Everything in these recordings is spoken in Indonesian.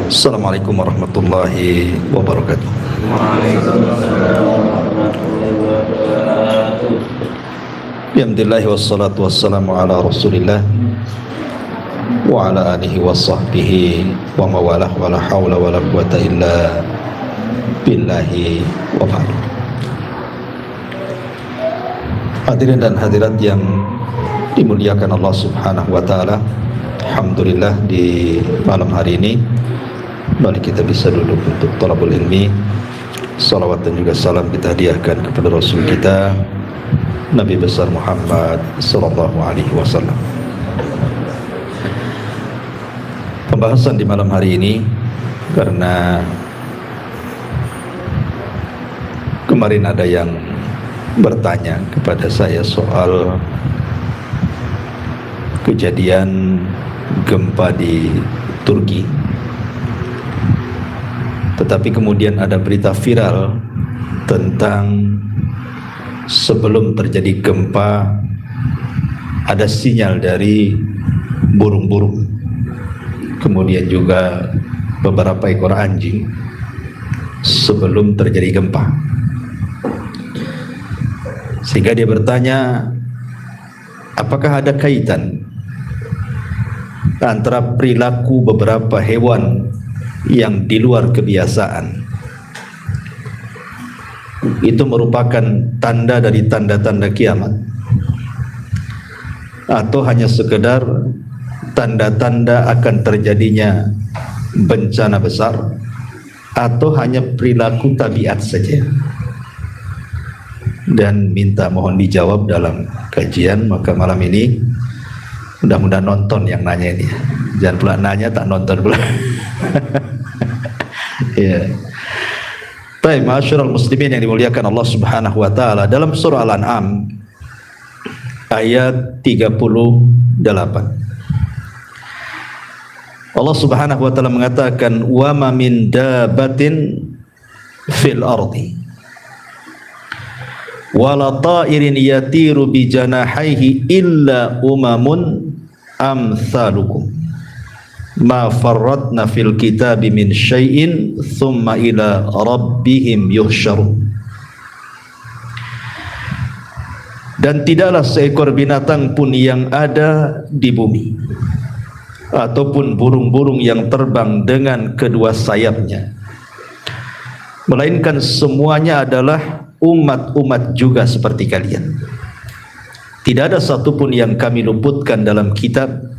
Assalamualaikum warahmatullahi wabarakatuh. Alhamdulillah wassalatu wassalamu ala Rasulillah wa ala alihi wa sahbihi wa mawalah wa la hawla wa la quwata illa billahi wa ba'd. Hadirin dan hadirat yang dimuliakan Allah Subhanahu wa taala, alhamdulillah di malam hari ini mari kita bisa duduk untuk thalabul ilmi. Salawat dan juga salam kita hadiahkan kepada Rasul kita Nabi besar Muhammad sallallahu alaihi wasallam. Pembahasan di malam hari ini, karena kemarin ada yang bertanya kepada saya soal kejadian gempa di Turki, tetapi kemudian ada berita viral tentang sebelum terjadi gempa ada sinyal dari burung-burung, kemudian juga beberapa ekor anjing sebelum terjadi gempa, sehingga dia bertanya, apakah ada kaitan antara perilaku beberapa hewan yang di luar kebiasaan itu merupakan tanda dari tanda-tanda kiamat, atau hanya sekedar tanda-tanda akan terjadinya bencana besar, atau hanya perilaku tabiat saja. Dan minta mohon dijawab dalam kajian. Maka malam ini mudah-mudahan nonton yang nanya ini, jangan pula nanya tak nonton pula. Ya. Baik, ma'asyiral muslimin yang dimuliakan Allah Subhanahu wa taala, dalam surah Al-An'am ayat 38 Allah Subhanahu wa taala mengatakan, wa ma min dabbatin fil ardi wala ta'irin yatiru bi janahihi illa umamun amsalukum ma farratna fil kitabi min syai'in thumma ila rabbihim yuhsyarun. Dan tidaklah seekor binatang pun yang ada di bumi ataupun burung-burung yang terbang dengan kedua sayapnya, melainkan semuanya adalah umat-umat juga seperti kalian. Tidak ada satupun yang kami luputkan dalam kitab,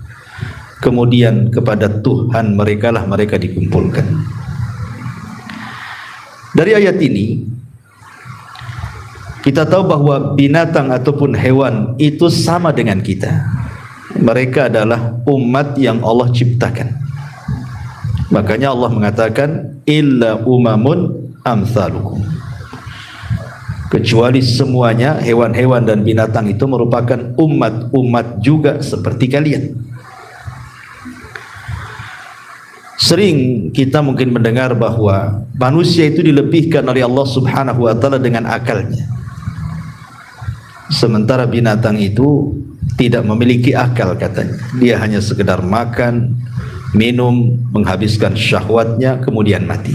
kemudian kepada Tuhan mereka lah mereka dikumpulkan. Dari ayat ini kita tahu bahwa binatang ataupun hewan itu sama dengan kita. Mereka adalah umat yang Allah ciptakan. Makanya Allah mengatakan illa umamun amsalukum, kecuali semuanya hewan-hewan dan binatang itu merupakan umat-umat juga seperti kalian. Sering kita mungkin mendengar bahwa manusia itu dilebihkan oleh Allah Subhanahu wa taala dengan akalnya, sementara binatang itu tidak memiliki akal katanya. Dia hanya sekedar makan, minum, menghabiskan syahwatnya, kemudian mati.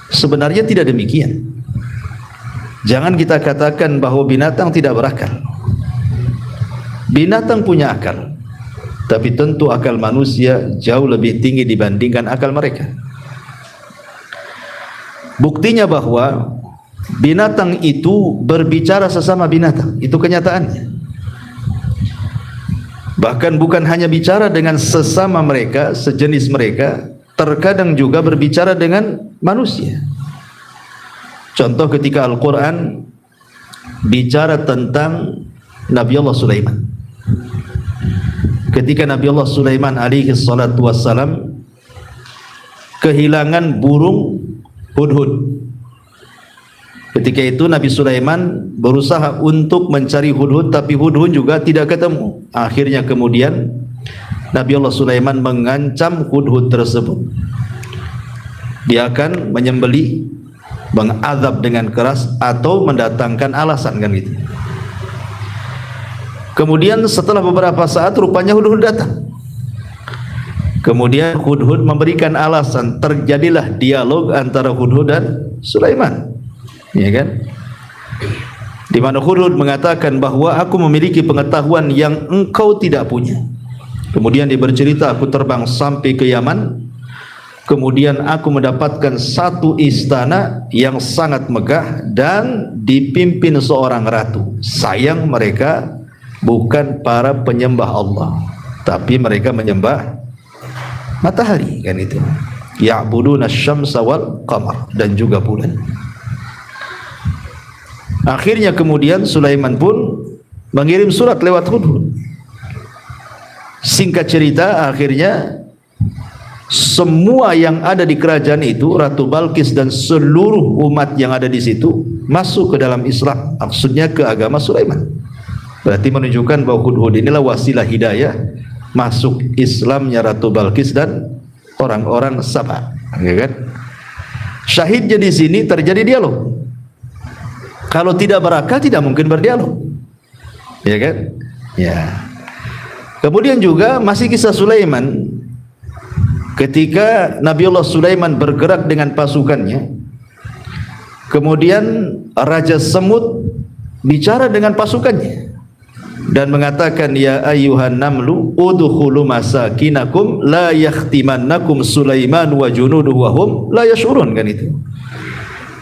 Sebenarnya tidak demikian. Jangan kita katakan bahwa binatang tidak berakal. Binatang punya akal, tapi tentu akal manusia jauh lebih tinggi dibandingkan akal mereka. Buktinya bahwa binatang itu berbicara sesama binatang, itu kenyataannya. Bahkan bukan hanya bicara dengan sesama mereka, sejenis mereka, terkadang juga berbicara dengan manusia. Contoh ketika Al-Quran bicara tentang Nabi Allah Sulaiman. Ketika Nabi Allah Sulaiman alaihi salatu wassalam kehilangan burung hudhud. Ketika itu Nabi Sulaiman berusaha untuk mencari hudhud, tapi hudhud juga tidak ketemu. Akhirnya kemudian Nabi Allah Sulaiman mengancam hudhud tersebut. Dia akan menyembelih, mengazab dengan keras, atau mendatangkan alasan, kan gitu. Kemudian setelah beberapa saat rupanya hudhud datang. Kemudian Hudhud memberikan alasan, terjadilah dialog antara Hudhud dan Sulaiman, ya kan? Di mana Hudhud mengatakan bahwa aku memiliki pengetahuan yang engkau tidak punya. Kemudian dia bercerita, aku terbang sampai ke Yaman, kemudian aku mendapatkan satu istana yang sangat megah dan dipimpin seorang ratu. Sayang mereka bukan para penyembah Allah, tapi mereka menyembah matahari, kan itu. Ya'buduna asy-syamsa wal qamar, dan juga bulan. Akhirnya kemudian Sulaiman pun mengirim surat lewat Hudhud. Singkat cerita, akhirnya semua yang ada di kerajaan itu, Ratu Balqis dan seluruh umat yang ada di situ masuk ke dalam Islam, maksudnya ke agama Sulaiman. Berarti menunjukkan bahwa Hudhud inilah wasilah hidayah masuk Islamnya Ratu Balqis dan orang-orang Saba, ya kan? Syahidnya di sini terjadi dialog. Kalau tidak berakal tidak mungkin berdialog, ya kan? Ya. Kemudian juga masih kisah Sulaiman. Ketika Nabiullah Sulaiman bergerak dengan pasukannya, kemudian Raja Semut bicara dengan pasukannya dan mengatakan, ya ayyuhan namlu udkhulu masakinakum la yahtimannakum Sulaiman wa junuduhu wa hum la yash'urun, kan itu.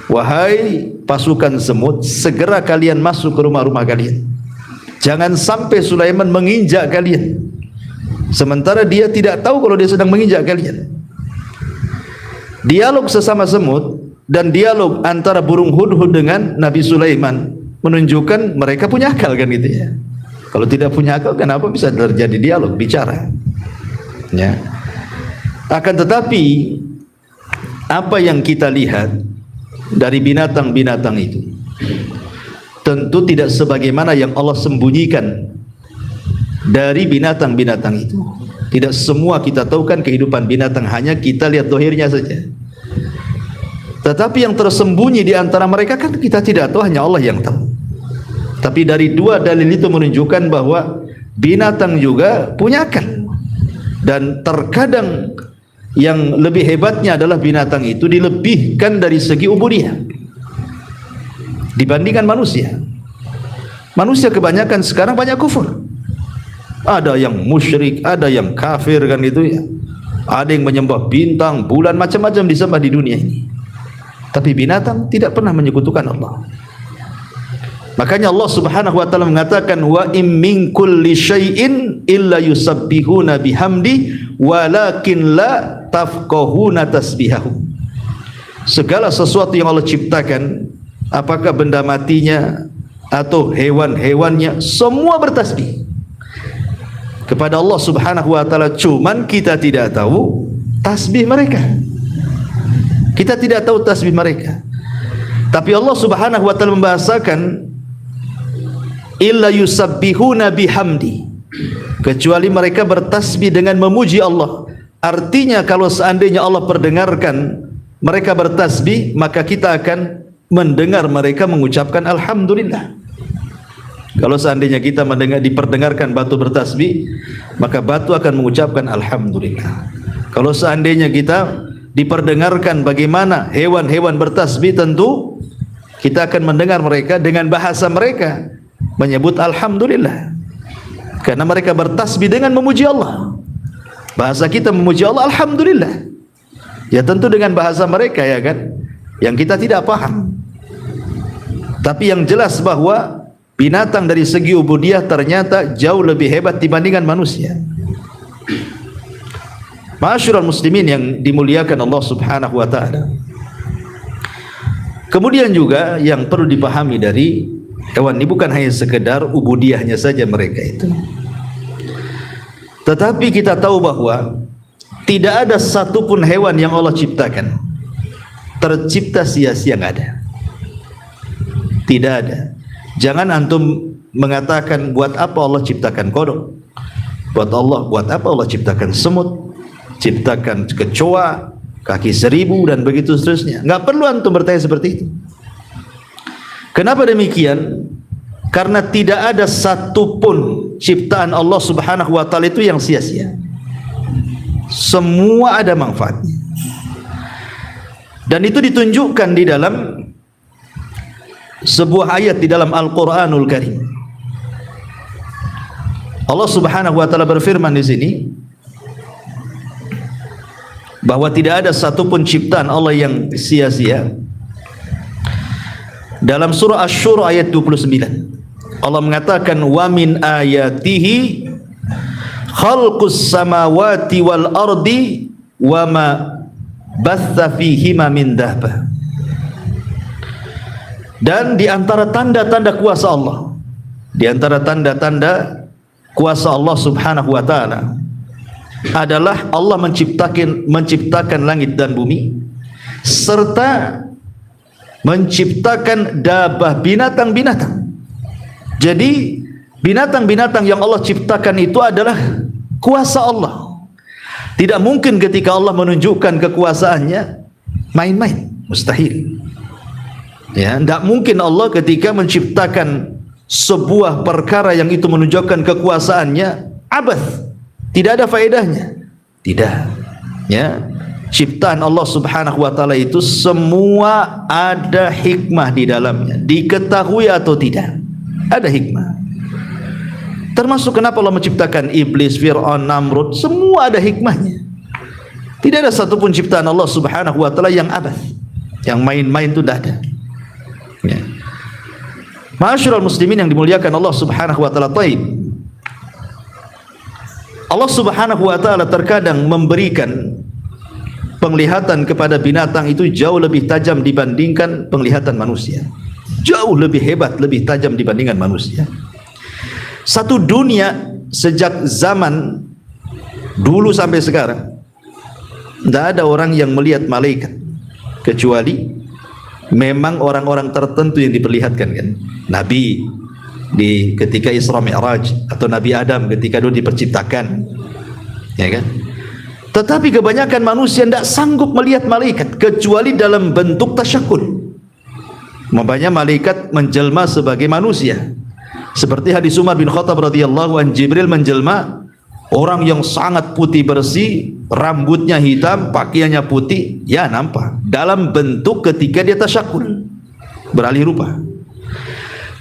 Wahai pasukan semut, segera kalian masuk ke rumah-rumah kalian. Jangan sampai Sulaiman menginjak kalian, sementara dia tidak tahu kalau dia sedang menginjak kalian. Dialog sesama semut dan dialog antara burung Hudhud dengan Nabi Sulaiman menunjukkan mereka punya akal, kan gitu ya. Kalau tidak punya akal, kenapa bisa terjadi dialog, bicara, ya. Akan tetapi apa yang kita lihat dari binatang-binatang itu tentu tidak sebagaimana yang Allah sembunyikan dari binatang-binatang itu. Tidak semua kita tahu kan kehidupan binatang, hanya kita lihat dohirnya saja. Tetapi yang tersembunyi di antara mereka kan kita tidak tahu, hanya Allah yang tahu. Tapi dari dua dalil itu menunjukkan bahwa binatang juga punya akal. Dan terkadang yang lebih hebatnya adalah binatang itu dilebihkan dari segi ubudiyah dibandingkan manusia. Manusia kebanyakan sekarang banyak kufur. Ada yang musyrik, ada yang kafir, kan itu ya. Ada yang menyembah bintang, bulan, macam-macam disembah di dunia ini. Tapi binatang tidak pernah menyekutukan Allah. Makanya Allah Subhanahu wa taala mengatakan, wa im min kulli syai'in illa yusabbihuna bihamdi walakin la tafqahuna tasbihahu. Segala sesuatu yang Allah ciptakan, apakah benda matinya atau hewan-hewannya, semua bertasbih kepada Allah Subhanahu wa taala. Cuman kita tidak tahu tasbih mereka. Kita tidak tahu tasbih mereka. Tapi Allah Subhanahu wa taala membahasakan illa yusabbihuna bihamdi, kecuali mereka bertasbih dengan memuji Allah. Artinya kalau seandainya Allah perdengarkan mereka bertasbih, maka kita akan mendengar mereka mengucapkan alhamdulillah. Kalau seandainya kita mendengar diperdengarkan batu bertasbih, maka batu akan mengucapkan alhamdulillah. Kalau seandainya kita diperdengarkan bagaimana hewan-hewan bertasbih, tentu kita akan mendengar mereka dengan bahasa mereka menyebut alhamdulillah, karena mereka bertasbih dengan memuji Allah. Bahasa kita memuji Allah alhamdulillah, ya tentu dengan bahasa mereka, ya kan, yang kita tidak paham. Tapi yang jelas bahwa binatang dari segi ubudiyah ternyata jauh lebih hebat dibandingkan manusia. Ma'asyiral muslimin yang dimuliakan Allah Subhanahu wa taala. Kemudian juga yang perlu dipahami dari hewan ini bukan hanya sekedar ubudiyahnya saja mereka itu, tetapi kita tahu bahwa tidak ada satupun hewan yang Allah ciptakan tercipta sia-sia, nggak ada. Tidak ada. Jangan antum mengatakan buat apa Allah ciptakan kodok, buat apa Allah ciptakan semut, ciptakan kecoa, kaki seribu, dan begitu seterusnya. Nggak perlu antum bertanya seperti itu. Kenapa demikian? Karena tidak ada satupun ciptaan Allah Subhanahu wa taala itu yang sia-sia. semua ada manfaatnya. Dan itu ditunjukkan di dalam sebuah ayat di dalam Al-Qur'anul Karim. Allah Subhanahu wa taala berfirman di sini bahwa tidak ada satupun ciptaan Allah yang sia-sia. Dalam surah Asy-Syura ayat 29, Allah mengatakan wa min ayatihi khalqus samawati wal ardi wa ma batha fihima min dabbah. Dan di antara tanda-tanda kuasa Allah, di antara tanda-tanda kuasa Allah Subhanahu wa taala adalah Allah menciptakan langit dan bumi serta menciptakan dabah, binatang-binatang. Jadi binatang-binatang yang Allah ciptakan itu adalah kuasa Allah. Tidak mungkin ketika Allah menunjukkan kekuasaannya main-main, mustahil. Ya, tidak mungkin Allah ketika menciptakan sebuah perkara yang itu menunjukkan kekuasaannya abath, tidak ada faedahnya. Tidak. Ya, ciptaan Allah Subhanahu wa taala itu semua ada hikmah di dalamnya, diketahui atau tidak, ada hikmah. Termasuk kenapa Allah menciptakan iblis, Fir'aun, Namrud, semua ada hikmahnya. Tidak ada satupun ciptaan Allah Subhanahu wa taala yang abath, yang main-main itu tidak ada. Ya. Ma'asyiral muslimin yang dimuliakan Allah Subhanahu wa taala, Allah Subhanahu wa taala terkadang memberikan penglihatan kepada binatang itu jauh lebih tajam dibandingkan penglihatan manusia. Jauh lebih hebat, lebih tajam dibandingkan manusia. Satu dunia sejak zaman dulu sampai sekarang tidak ada orang yang melihat malaikat kecuali memang orang-orang tertentu yang diperlihatkan, kan? Nabi di ketika Isra Mi'raj, atau Nabi Adam ketika dulu diperciptakan, ya kan? Tetapi kebanyakan manusia tidak sanggup melihat malaikat kecuali dalam bentuk tasyakul. Makanya malaikat menjelma sebagai manusia. Seperti hadis Umar bin Khattab radhiyallahu anhu, Jibril menjelma orang yang sangat putih bersih, rambutnya hitam, pakaiannya putih, ya nampak dalam bentuk ketika dia tasyakul, beralih rupa.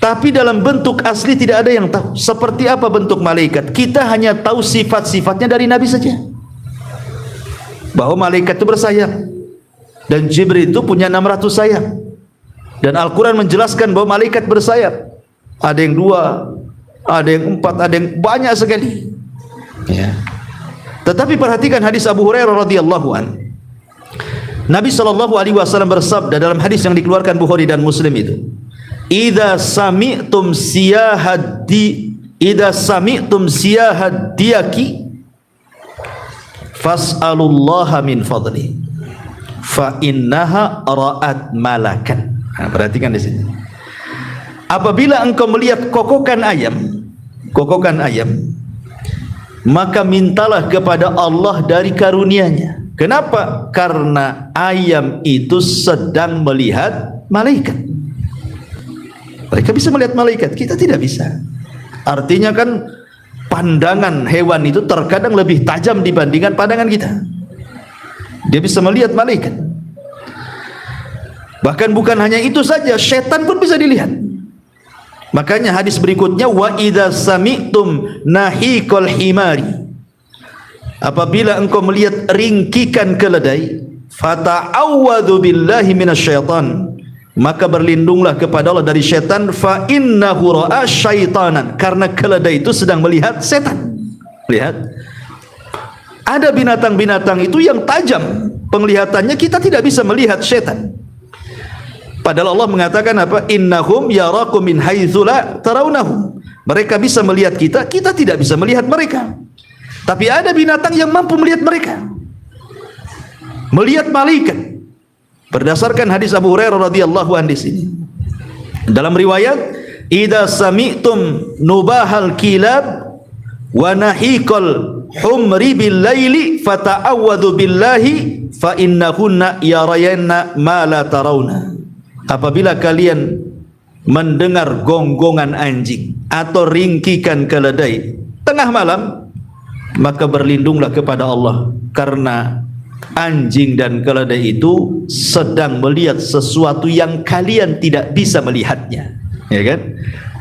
Tapi dalam bentuk asli tidak ada yang tahu seperti apa bentuk malaikat. Kita hanya tahu sifat-sifatnya dari Nabi saja, bahwa malaikat itu bersayap dan Jibril itu punya 600 sayap, dan Al-Quran menjelaskan bahwa malaikat bersayap, ada yang 2, ada yang 4, ada yang banyak sekali, ya. Tetapi perhatikan hadis Abu Hurairah radhiyallahu an. Nabi SAW bersabda dalam hadis yang dikeluarkan Bukhari dan Muslim itu, idza sami'tum siyahadiyaki fas'alullaha min fadli fa innaha ra'at malakan. Nah, perhatikan di sini. Apabila engkau melihat kokokan ayam, maka mintalah kepada Allah dari karunia-Nya. Kenapa? Karena ayam itu sedang melihat malaikat. Mereka bisa melihat malaikat, kita tidak bisa. Artinya kan pandangan hewan itu terkadang lebih tajam dibandingkan pandangan kita. Dia bisa melihat malaikat. Bahkan bukan hanya itu saja, setan pun bisa dilihat. Makanya hadis berikutnya, wa idza sami'tum nahiqal himari, apabila engkau melihat ringkikan keledai, fata'awwadhu billahi minasyaitan, maka berlindunglah kepada Allah dari syaitan, fa innahu ra'a syaitanan, karena keledai itu sedang melihat setan. Lihat, ada binatang-binatang itu yang tajam penglihatannya, kita tidak bisa melihat setan. Padahal Allah mengatakan apa? Innahum yarakum min haitsu la tarawnahum. Mereka bisa melihat kita, kita tidak bisa melihat mereka. Tapi ada binatang yang mampu melihat mereka, melihat malaikat. Berdasarkan hadis Abu Hurairah radhiyallahu anhu di sini. Dalam riwayat, idza sami'tum nubahal kilab wa nahiqal humri bil laili fata'awwadhu billahi fa innahunna yarayna ma la tarawna. Apabila kalian mendengar gonggongan anjing atau ringkikan keledai tengah malam, maka berlindunglah kepada Allah, karena anjing dan keledai itu sedang melihat sesuatu yang kalian tidak bisa melihatnya, ya kan?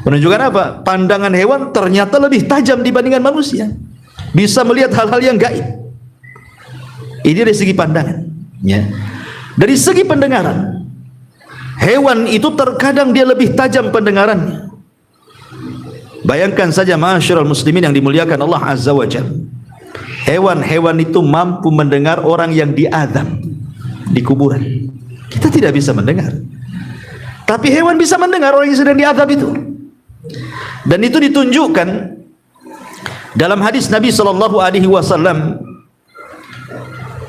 Menunjukkan apa? Pandangan hewan ternyata lebih tajam dibandingkan manusia, bisa melihat hal-hal yang gaib. Ini dari segi pandangan, ya. Dari segi pendengaran, hewan itu terkadang dia lebih tajam pendengarannya. Bayangkan saja ma'asyiral muslimin yang dimuliakan Allah Azza wa Jalla, hewan-hewan itu mampu mendengar orang yang diazab di kuburan. Kita tidak bisa mendengar, tapi hewan bisa mendengar orang yang sedang diazab itu. Dan itu ditunjukkan dalam hadis Nabi SAW,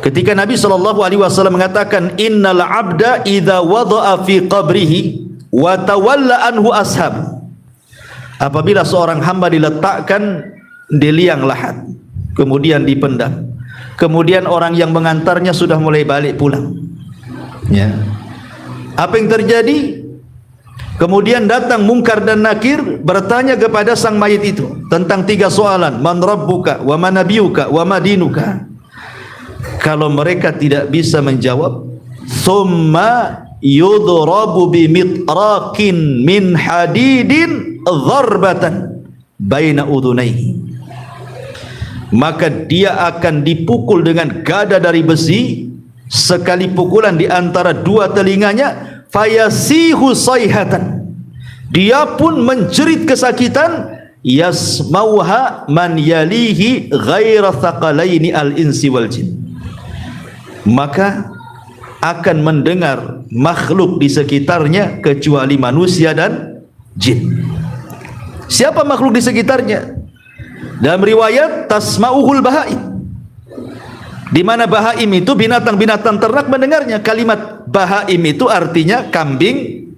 ketika Nabi SAW mengatakan, innal abda idza wada'a fi qabrihi wa tawalla anhu ashab. Apabila seorang hamba diletakkan di liang lahat, kemudian dipendam, kemudian orang yang mengantarnya sudah mulai balik pulang, ya, apa yang terjadi? Kemudian datang Munkar dan Nakir bertanya kepada sang mayit itu tentang 3 soalan, man rabbuka wa man nabiyuka wa ma dinuka. Kalau mereka tidak bisa menjawab, summa yudrabu bimitrakin min hadidin dharbatan baina udhunaihi, maka dia akan dipukul dengan gada dari besi, sekali pukulan di antara 2 telinganya, fayasihu sayhatan, dia pun menjerit kesakitan, yasmauha man yalihi ghaira thaqalaini al-insi wal jin, maka akan mendengar makhluk di sekitarnya kecuali manusia dan jin. Siapa makhluk di sekitarnya? Dalam riwayat tasma'uhul bahaim, di mana bahaim itu binatang-binatang ternak mendengarnya. Kalimat bahaim itu artinya kambing,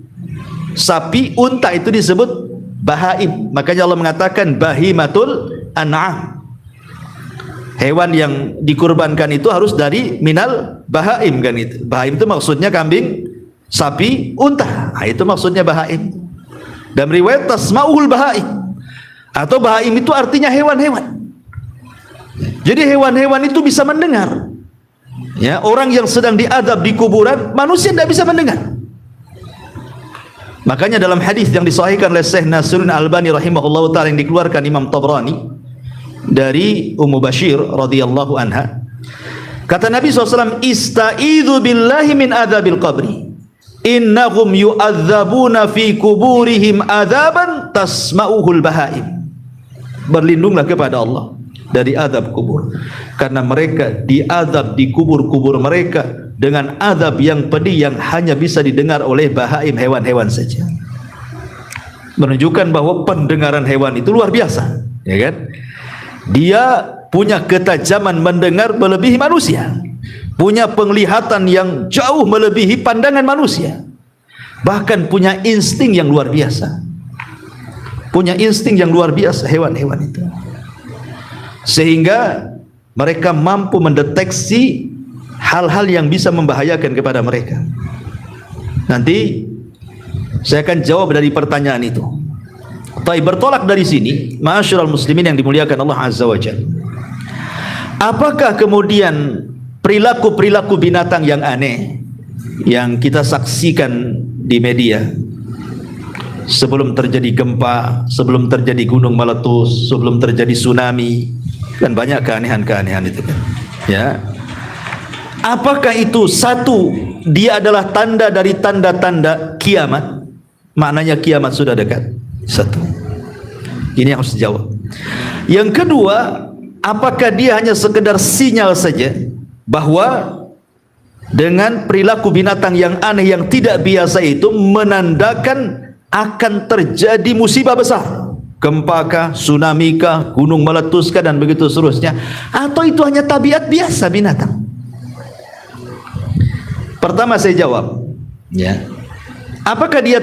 sapi, unta, itu disebut bahaim. Makanya Allah mengatakan bahimatul an'am, hewan yang dikurbankan itu harus dari minal bahaim, kan itu. Bahaim itu maksudnya kambing, sapi, unta. Nah, itu maksudnya bahaim. Dan riwayat tasma'ul bahaim, atau bahaim itu artinya hewan-hewan. Jadi hewan-hewan itu bisa mendengar. Ya, orang yang sedang diadab di kuburan, manusia tidak bisa mendengar. Makanya dalam hadis yang disahihkan oleh Syekh Nasiruddin Albani rahimahullahu taala, yang dikeluarkan Imam Tabrani dari Ummu Bashir radhiyallahu anha, kata Nabi SAW, ista'idzu billahi min adzabil qabri, innahum yu'adzabuna fi kuburihim adzaban tasma'uhul bahaim. Berlindunglah kepada Allah dari azab kubur, karena mereka diazab di kubur-kubur mereka dengan azab yang pedih yang hanya bisa didengar oleh bahaim, hewan-hewan saja. Menunjukkan bahwa pendengaran hewan itu luar biasa, ya kan? Dia punya ketajaman mendengar melebihi manusia, punya penglihatan yang jauh melebihi pandangan manusia, bahkan punya insting yang luar biasa. Punya insting yang luar biasa hewan-hewan itu, sehingga mereka mampu mendeteksi hal-hal yang bisa membahayakan kepada mereka. Nanti saya akan jawab dari pertanyaan itu. Tapi bertolak dari sini, ma'asyiral muslimin yang dimuliakan Allah Azza wa Jalla, apakah kemudian perilaku-perilaku binatang yang aneh yang kita saksikan di media, sebelum terjadi gempa, sebelum terjadi gunung meletus, sebelum terjadi tsunami, kan banyak keanehan-keanehan itu kan, ya, apakah itu satu, dia adalah tanda dari tanda-tanda kiamat, maknanya kiamat sudah dekat? Satu, ini yang harus dijawab. Yang kedua, apakah dia hanya sekedar sinyal saja bahwa dengan perilaku binatang yang aneh yang tidak biasa itu menandakan akan terjadi musibah besar, gempa kah, tsunami kah, gunung meletus kah, dan begitu seterusnya, atau itu hanya tabiat biasa binatang? Pertama saya jawab, ya, apakah dia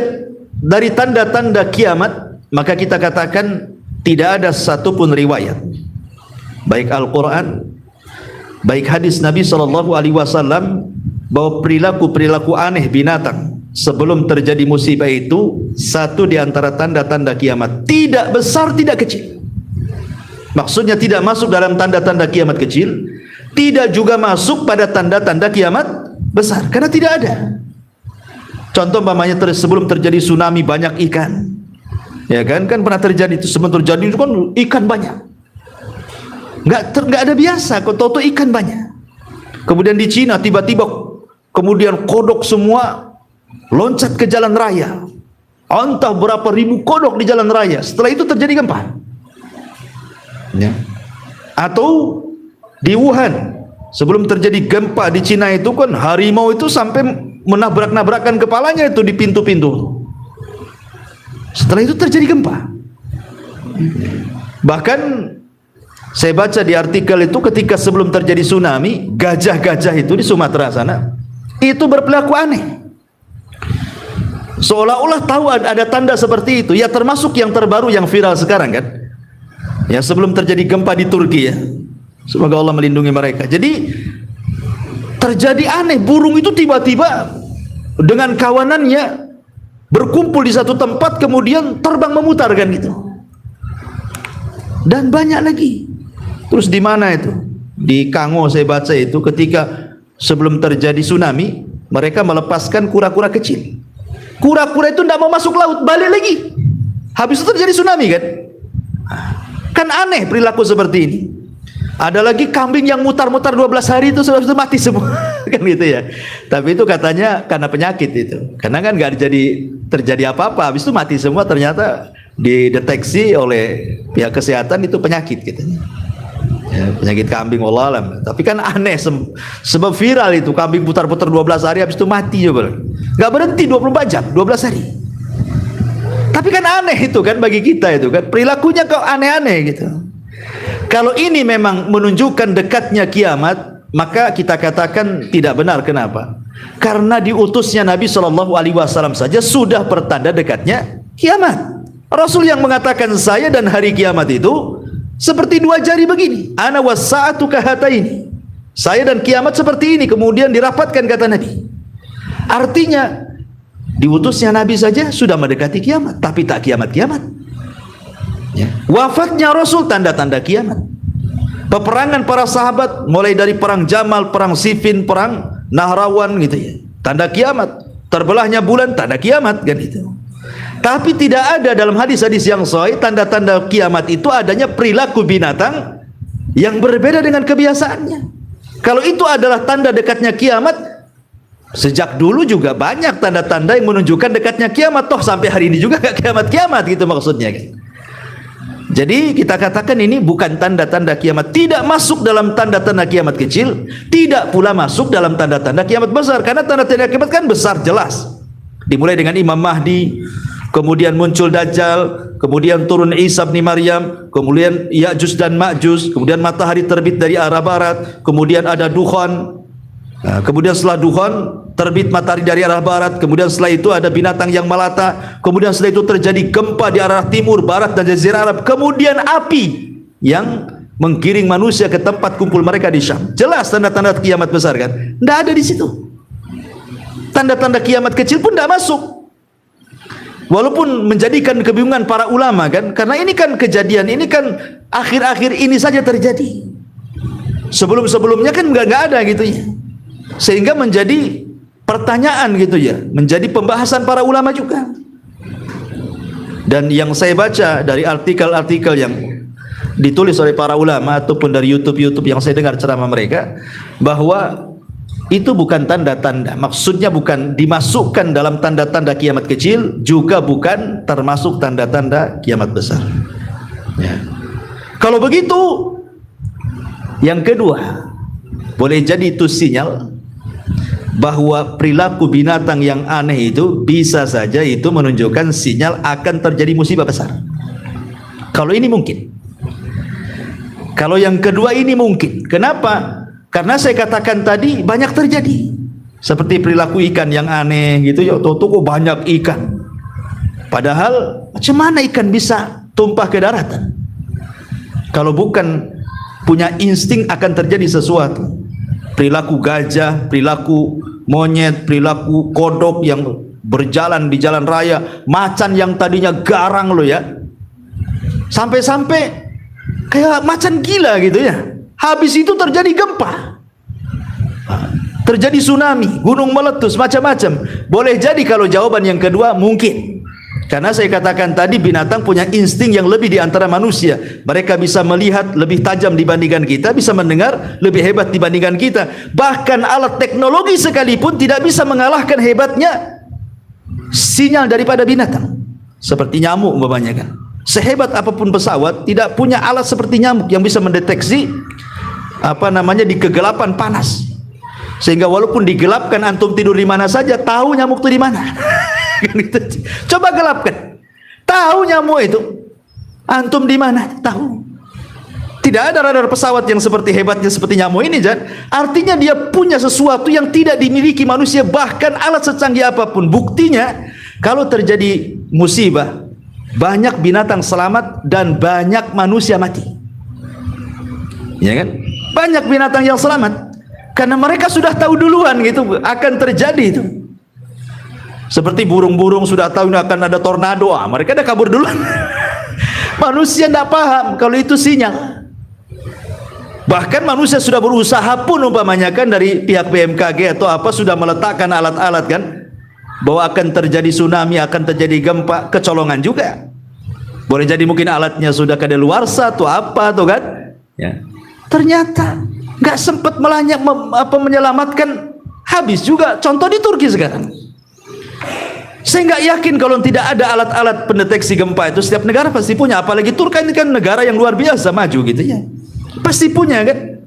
dari tanda-tanda kiamat? Maka kita katakan tidak ada satupun riwayat, baik Al-Quran, baik hadis Nabi SAW, bahwa perilaku-perilaku aneh binatang sebelum terjadi musibah itu satu di antara tanda-tanda kiamat. Tidak besar, tidak kecil. Maksudnya tidak masuk dalam tanda-tanda kiamat kecil, tidak juga masuk pada tanda-tanda kiamat besar, karena tidak ada. Contoh umpamanya sebelum terjadi tsunami banyak ikan, ya kan pernah terjadi itu. Sebelum terjadi itu kan ikan banyak, nggak ada biasa, kok tahu ikan banyak. Kemudian di Cina tiba-tiba kemudian kodok semua loncat ke jalan raya, entah berapa ribu kodok di jalan raya. Setelah itu terjadi gempa. Ya. Atau di Wuhan sebelum terjadi gempa di Cina itu kan harimau itu sampai menabrak-nabrakan kepalanya itu di pintu-pintu. Setelah itu terjadi gempa. Bahkan saya baca di artikel itu ketika sebelum terjadi tsunami, gajah-gajah itu di Sumatera sana itu berperilaku aneh, seolah-olah tahu ada tanda seperti itu. Ya, termasuk yang terbaru yang viral sekarang kan, ya, sebelum terjadi gempa di Turki ya. Semoga Allah melindungi mereka. Jadi terjadi aneh, burung itu tiba-tiba dengan kawanannya berkumpul di satu tempat, kemudian terbang memutar kan gitu. Dan banyak lagi. Terus di mana itu? Di Kango saya baca itu ketika sebelum terjadi tsunami, mereka melepaskan kura-kura kecil. Kura-kura itu tidak mau masuk laut, balik lagi. Habis itu terjadi tsunami kan? Kan aneh perilaku seperti ini. Ada lagi kambing yang mutar-mutar 12 hari itu sudah mati semua. Kan gitu ya. Tapi itu katanya karena penyakit itu. Karena kan nggak terjadi apa-apa, habis itu mati semua, ternyata dideteksi oleh pihak kesehatan itu penyakit gitu. Ya, penyakit kambing wallah alam. Tapi kan aneh sebab viral itu kambing putar-putar 12 hari habis itu mati coba. Nggak berhenti 24 jam, 12 hari. Tapi kan aneh itu kan bagi kita itu kan, perilakunya kok aneh-aneh gitu. Kalau ini memang menunjukkan dekatnya kiamat, maka kita katakan tidak benar. Kenapa? Karena diutusnya Nabi SAW saja sudah pertanda dekatnya kiamat. Rasul yang mengatakan saya dan hari kiamat itu seperti dua jari begini. Ana was-sa'atu kahataini. Saya dan kiamat seperti ini. Kemudian dirapatkan kata Nabi. Artinya diutusnya Nabi saja sudah mendekati kiamat, tapi tak kiamat-kiamat. Ya. Wafatnya Rasul tanda-tanda kiamat. Peperangan para sahabat mulai dari perang Jamal, perang Siffin, perang Nahrawan gitu ya, tanda kiamat. Terbelahnya bulan tanda kiamat kan itu. Tapi tidak ada dalam hadis-hadis yang sahih tanda-tanda kiamat itu adanya perilaku binatang yang berbeda dengan kebiasaannya. Kalau itu adalah tanda dekatnya kiamat, sejak dulu juga banyak tanda-tanda yang menunjukkan dekatnya kiamat. Toh sampai hari ini juga gak kiamat-kiamat gitu maksudnya kan. Jadi kita katakan ini bukan tanda-tanda kiamat, tidak masuk dalam tanda-tanda kiamat kecil, tidak pula masuk dalam tanda-tanda kiamat besar. Karena tanda-tanda kiamat kan besar jelas. Dimulai dengan Imam Mahdi, kemudian muncul Dajjal, kemudian turun Isa bin Maryam, kemudian Ya'juj dan Ma'juj, kemudian matahari terbit dari arah barat, kemudian ada dukhan. Nah, kemudian setelah dukhan terbit matahari dari arah barat, kemudian setelah itu ada binatang yang melata, kemudian setelah itu terjadi gempa di arah timur, barat dan jazirah Arab, kemudian api yang menggiring manusia ke tempat kumpul mereka di Syam. Jelas tanda-tanda kiamat besar kan? Tidak ada di situ. Tanda-tanda kiamat kecil pun tidak masuk. Walaupun menjadikan kebingungan para ulama kan, karena ini kan kejadian ini kan akhir-akhir ini saja terjadi. Sebelum-sebelumnya kan nggak ada gitu ya. Sehingga menjadi pertanyaan gitu ya, menjadi pembahasan para ulama juga. Dan yang saya baca dari artikel-artikel yang ditulis oleh para ulama ataupun dari YouTube yang saya dengar ceramah mereka, bahwa itu bukan tanda-tanda, maksudnya bukan dimasukkan dalam tanda-tanda kiamat kecil, juga bukan termasuk tanda-tanda kiamat besar ya. Kalau begitu, yang kedua, boleh jadi itu sinyal bahwa perilaku binatang yang aneh itu bisa saja itu menunjukkan sinyal akan terjadi musibah besar. Kalau ini mungkin. Kalau yang kedua ini mungkin. Kenapa? Karena saya katakan tadi banyak terjadi. Seperti perilaku ikan yang aneh gitu ya, kok banyak ikan. Padahal macam mana ikan bisa tumpah ke daratan? Kalau bukan punya insting akan terjadi sesuatu. Perilaku gajah, perilaku monyet, perilaku kodok yang berjalan di jalan raya, macan yang tadinya garang loh ya, sampai-sampai kayak macan gila gitu ya. Habis itu terjadi gempa, terjadi tsunami, gunung meletus, macam-macam. Boleh jadi kalau jawaban yang kedua mungkin. Karena saya katakan tadi, binatang punya insting yang lebih di antara manusia. Mereka bisa melihat lebih tajam dibandingkan kita, bisa mendengar lebih hebat dibandingkan kita. Bahkan alat teknologi sekalipun tidak bisa mengalahkan hebatnya sinyal daripada binatang. Seperti nyamuk umpamanya kan. Sehebat apapun pesawat, tidak punya alat seperti nyamuk yang bisa mendeteksi di kegelapan panas. Sehingga walaupun digelapkan, antum tidur di mana saja, tahu nyamuk itu di mana. Coba gelapkan, tahu nyamuk itu antum di mana, tahu. Tidak ada radar pesawat yang seperti hebatnya seperti nyamuk ini, Jan. Artinya dia punya sesuatu yang tidak dimiliki manusia, bahkan alat secanggih apapun. Buktinya kalau terjadi musibah, banyak binatang selamat dan banyak manusia mati. Ya kan? Banyak binatang yang selamat karena mereka sudah tahu duluan gitu akan terjadi itu. Seperti burung-burung sudah tahu akan ada tornado, mereka dah kabur duluan. Manusia tidak paham kalau itu sinyal. Bahkan manusia sudah berusaha pun umpamanya kan dari pihak BMKG atau apa sudah meletakkan alat-alat kan bahwa akan terjadi tsunami, akan terjadi gempa, kecolongan juga. Boleh jadi mungkin alatnya sudah kadaluarsa atau apa tuh kan? Ya. Ternyata nggak sempat menyelamatkan, habis juga. Contoh di Turki sekarang. Saya nggak yakin kalau tidak ada alat-alat pendeteksi gempa itu setiap negara pasti punya. Apalagi Turki ini kan negara yang luar biasa maju gitu ya, pasti punya kan.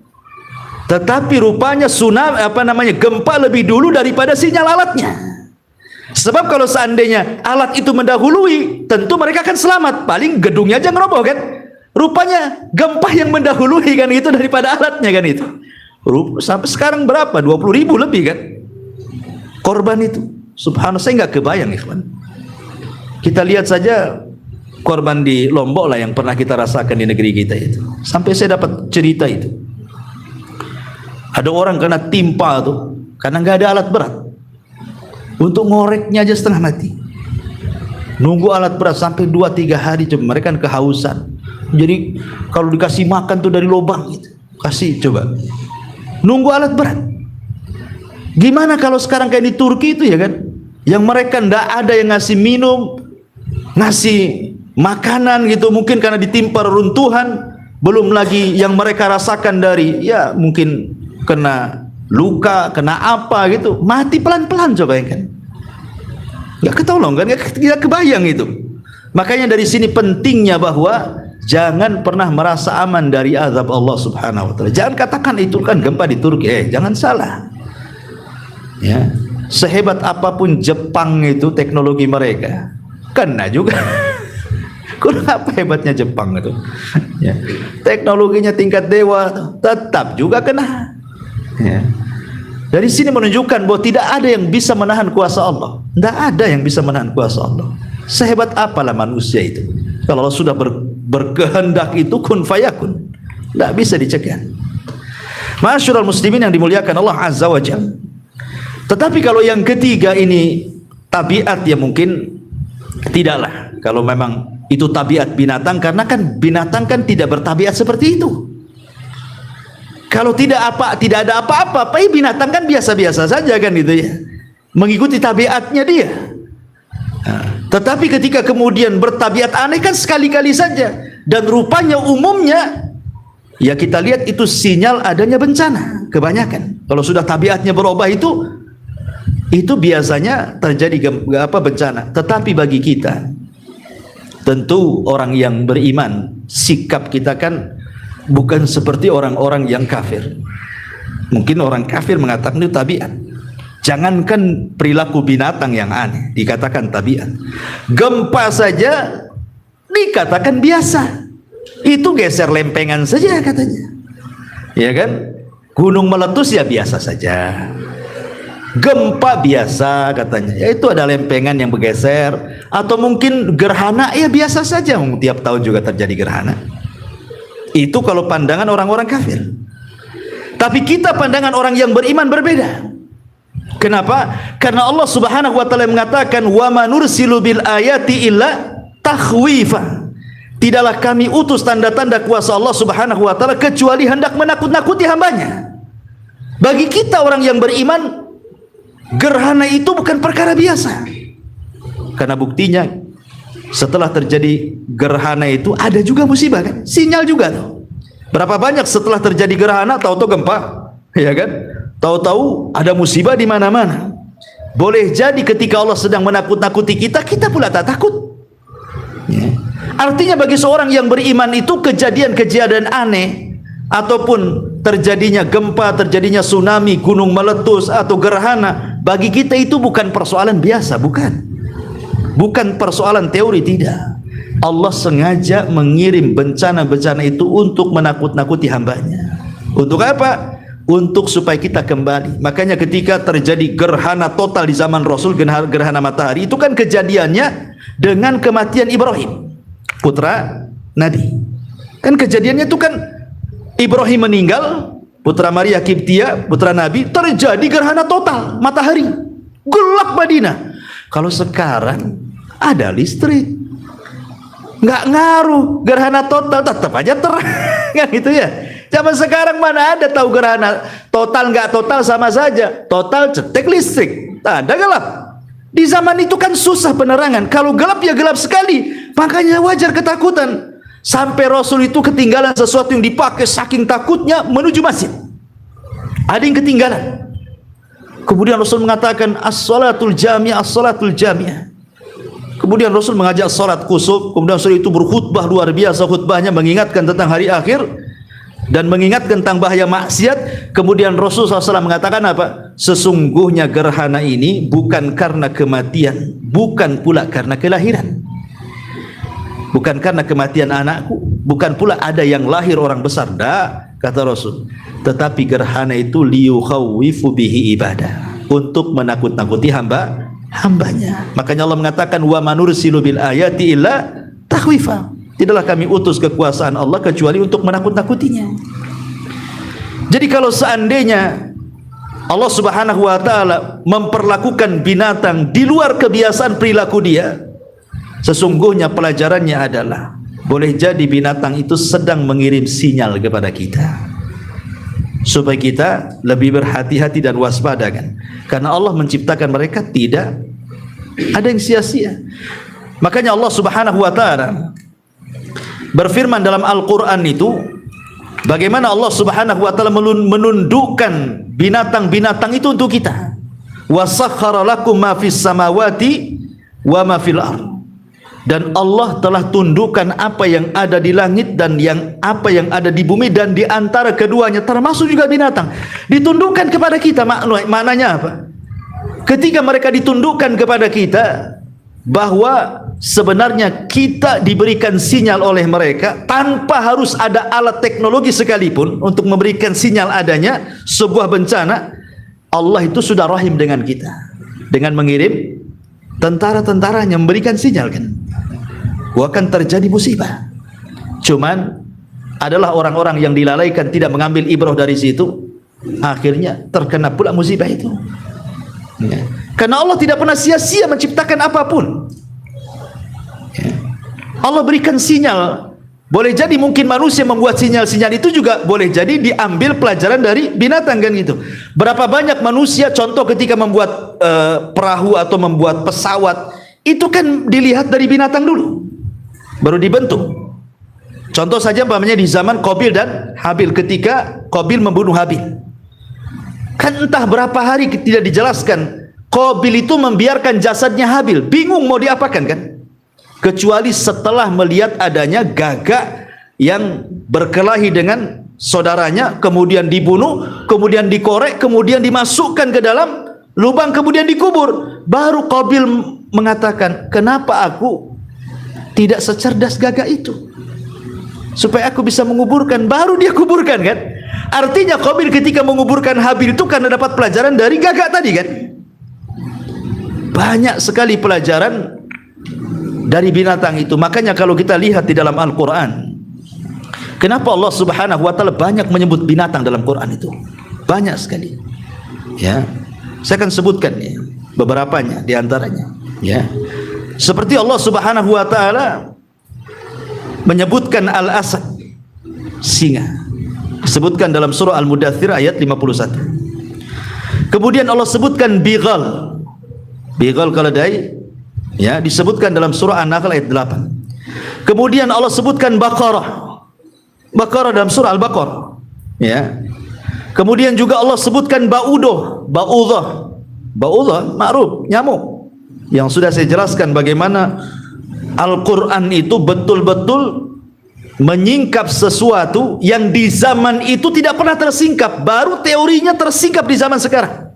Tetapi rupanya tsunami gempa lebih dulu daripada sinyal alatnya. Sebab kalau seandainya alat itu mendahului, tentu mereka akan selamat. Paling gedungnya aja ngeroboh kan. Rupanya gempa yang mendahului kan itu daripada alatnya kan itu. Sampai sekarang berapa? 20.000 lebih kan korban itu. Subhanallah, saya nggak kebayang ikhwan. Kita lihat saja korban di Lombok lah yang pernah kita rasakan di negeri kita itu. Sampai saya dapat cerita itu. Ada orang kena timpa tuh karena nggak ada alat berat. Untuk ngoreknya aja setengah mati. Nunggu alat berat sampai 2-3 hari coba, mereka kan kehausan. Jadi kalau dikasih makan tuh dari lubang gitu. Kasih coba. Nunggu alat berat. Gimana kalau sekarang kayak di Turki itu ya kan, yang mereka ndak ada yang ngasih minum, ngasih makanan gitu, mungkin karena ditimpa reruntuhan, belum lagi yang mereka rasakan dari ya mungkin kena luka, kena apa gitu, mati pelan-pelan coba ya kan, nggak ketolong kan, nggak kebayang itu. Makanya dari sini pentingnya bahwa jangan pernah merasa aman dari azab Allah Subhanahu wa taala. Jangan katakan itu kan gempa di Turki, jangan salah. Ya, sehebat apapun Jepang itu teknologi mereka kena juga. Kurang apa hebatnya Jepang itu? Ya, teknologinya tingkat dewa tetap juga kena. Ya. Dari sini menunjukkan bahwa tidak ada yang bisa menahan kuasa Allah. Tidak ada yang bisa menahan kuasa Allah. Sehebat apalah manusia itu. Kalau Allah sudah berkehendak itu kun fayakun, tidak bisa dicegah. Ma'asyiral muslimin yang dimuliakan Allah Azza wa Jalla. Tetapi kalau yang ketiga ini tabiat, ya mungkin tidaklah. Kalau memang itu tabiat binatang, karena kan binatang kan tidak bertabiat seperti itu. Kalau tidak ada apa-apa, binatang kan biasa-biasa saja kan gitu ya, mengikuti tabiatnya dia. Nah, tetapi ketika kemudian bertabiat aneh kan sekali-kali saja, dan rupanya umumnya ya kita lihat itu sinyal adanya bencana. Kebanyakan kalau sudah tabiatnya berubah itu biasanya terjadi bencana. Tetapi bagi kita, tentu orang yang beriman, sikap kita kan bukan seperti orang-orang yang kafir. Mungkin orang kafir mengatakan itu tabiat. Jangankan perilaku binatang yang aneh dikatakan tabiat, gempa saja dikatakan biasa. Itu geser lempengan saja katanya, ya kan? Gunung meletus ya biasa saja. Gempa biasa katanya, yaitu ada lempengan yang bergeser, atau mungkin gerhana ya biasa saja, tiap tahun juga terjadi gerhana. Itu kalau pandangan orang-orang kafir. Tapi kita pandangan orang yang beriman berbeda. Kenapa? Karena Allah Subhanahu wa taala mengatakan wa manursilu bil ayati illa takhwifa. tidaklah kami utus tanda-tanda kuasa Allah Subhanahu wa taala kecuali hendak menakut-nakuti hambanya. Bagi kita orang yang beriman, gerhana itu bukan perkara biasa. Karena buktinya setelah terjadi gerhana itu ada juga musibah kan? Sinyal juga tuh. Berapa banyak setelah terjadi gerhana tahu-tahu gempa, ya kan? Tahu-tahu ada musibah di mana-mana. Boleh jadi ketika Allah sedang menakut-nakuti kita, kita pula tak takut. Ya. Artinya bagi seorang yang beriman itu kejadian-kejadian aneh ataupun terjadinya gempa, terjadinya tsunami, gunung meletus atau gerhana, bagi kita itu bukan persoalan biasa, bukan persoalan teori, tidak. Allah sengaja mengirim bencana-bencana itu untuk menakut-nakuti hambanya. Untuk apa? Untuk supaya kita kembali. Makanya ketika terjadi gerhana total di zaman Rasul, gerhana matahari, itu kan kejadiannya dengan kematian Ibrahim, putra Nabi. Kan kejadiannya itu kan Ibrahim meninggal, putra Maria Kiptia, putra Nabi, terjadi gerhana total matahari, gelap Madinah. Kalau sekarang ada listrik, nggak ngaruh, gerhana total tetap aja terang, kan gitu ya. Zaman sekarang mana ada tahu gerhana total nggak total sama saja. Total cetek listrik, tak ada gelap. Di zaman itu kan susah penerangan. Kalau gelap ya gelap sekali. Makanya wajar ketakutan. Sampai Rasul itu ketinggalan sesuatu yang dipakai, saking takutnya menuju masjid. Ada yang ketinggalan. Kemudian Rasul mengatakan as-salatul jami'ah, as-salatul jami'ah. Kemudian Rasul mengajak salat kusuf. Kemudian Rasul itu berkhutbah luar biasa, khutbahnya mengingatkan tentang hari akhir dan mengingatkan tentang bahaya maksiat. Kemudian Rasulullah SAW mengatakan apa? Sesungguhnya gerhana ini bukan karena kematian, bukan pula karena kelahiran, bukan karena kematian anakku, bukan pula ada yang lahir orang besar. Dah, kata Rasul. Tetapi gerhana itu liyukhawifu bihi ibadah, untuk menakut-nakuti hambanya. Makanya Allah mengatakan wa manursilu bil ayati illa takhwifa. Tidaklah kami utus kekuasaan Allah kecuali untuk menakut-nakutinya. Jadi kalau seandainya Allah Subhanahu wa taala memperlakukan binatang di luar kebiasaan perilaku dia, sesungguhnya pelajarannya adalah boleh jadi binatang itu sedang mengirim sinyal kepada kita supaya kita lebih berhati-hati dan waspada kan. Karena Allah menciptakan mereka tidak ada yang sia-sia. Makanya Allah Subhanahu wa taala berfirman dalam Al-Quran itu, bagaimana Allah Subhanahu wa ta'ala menundukkan binatang-binatang itu untuk kita. Wa sakhkhara lakum ma fis samawati wa ma fil ardh. Dan Allah telah tundukkan apa yang ada di langit dan apa yang ada di bumi, dan di antara keduanya termasuk juga binatang. Ditundukkan kepada kita, maknanya apa? Ketika mereka ditundukkan kepada kita, bahwa sebenarnya kita diberikan sinyal oleh mereka tanpa harus ada alat teknologi sekalipun untuk memberikan sinyal adanya sebuah bencana. Allah itu sudah rahim dengan kita dengan mengirim tentara-tentaranya memberikan sinyal kan, akan terjadi musibah. Cuman adalah orang-orang yang dilalaikan, tidak mengambil ibrah dari situ, akhirnya terkena pula musibah itu ya. Karena Allah tidak pernah sia-sia menciptakan apapun ya. Allah berikan sinyal. Boleh jadi mungkin manusia membuat sinyal-sinyal itu juga boleh jadi diambil pelajaran dari binatang kan gitu. Berapa banyak manusia contoh ketika membuat perahu atau membuat pesawat, itu kan dilihat dari binatang dulu baru dibentuk. Contoh saja umpamanya di zaman Qabil dan Habil, ketika Qabil membunuh Habil, kan entah berapa hari tidak dijelaskan. Qabil itu membiarkan jasadnya Habil, bingung mau diapakan kan, kecuali setelah melihat adanya gagak yang berkelahi dengan saudaranya, kemudian dibunuh, kemudian dikorek, kemudian dimasukkan ke dalam lubang, kemudian dikubur. Baru Qabil mengatakan, kenapa aku tidak secerdas gagak itu supaya aku bisa menguburkan. Baru dia kuburkan kan. Artinya Qabil ketika menguburkan Habil itu karena dapat pelajaran dari gagak tadi kan. Banyak sekali pelajaran dari binatang itu. Makanya kalau kita lihat di dalam Al-Quran, kenapa Allah Subhanahu wa ta'ala banyak menyebut binatang dalam Quran itu? Banyak sekali ya. Saya akan sebutkan ya, beberapanya di antaranya ya. Seperti Allah Subhanahu wa ta'ala menyebutkan al-asad, singa. Disebutkan dalam surah Al-Mudaththir ayat 51. Kemudian Allah sebutkan bighal. Bighal keledai, ya, disebutkan dalam surah An-Nahl ayat 8. Kemudian Allah sebutkan baqarah. Baqarah dalam surah Al-Baqarah, ya. Kemudian juga Allah sebutkan ba'udah, ba'udah. Ba'udah ma'ruf, nyamuk. Yang sudah saya jelaskan bagaimana Al-Qur'an itu betul-betul menyingkap sesuatu yang di zaman itu tidak pernah tersingkap, baru teorinya tersingkap di zaman sekarang.